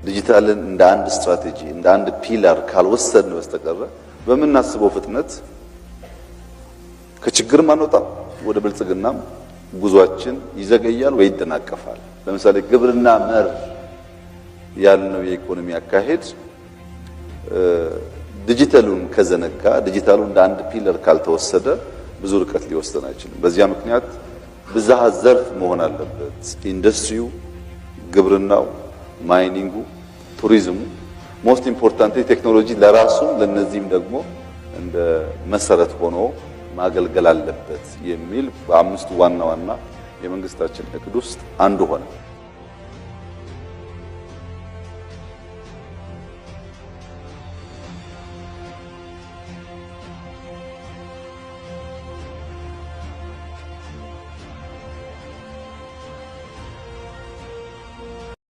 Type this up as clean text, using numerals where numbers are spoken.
ዲጂታልን እንደ አንድ ስትራቴጂ እንደ አንድ ፒላር ካልወሰድን በስተቀር በመናስበው ፍጥነት ከችግርም አንወጣም፣ ወደ ብልጽግናም ጉዟችን ይዘገያል ወይ ይደናቀፋል። ለምሳሌ ግብርና መር ያልነው የኢኮኖሚ አካሄድ ዲጂታሉን ከዘነጋ ዲጂታሉ እንደ አንድ ፒለር ካልተወሰደ ብዙ ርቀት ሊወስደን አይችልም። በዚያ ምክንያት ብዝሃ ዘርፍ መሆን አለበት። ኢንዱስትሪው፣ ግብርናው፣ ማይኒንጉ፣ ቱሪዝሙ ሞስት ኢምፖርታንት ቴክኖሎጂ ለራሱ ለነዚህም ደግሞ እንደ መሰረት ሆኖ ማገልገል አለበት የሚል በአምስቱ ዋና ዋና የመንግስታችን እቅድ ውስጥ አንዱ ሆነ።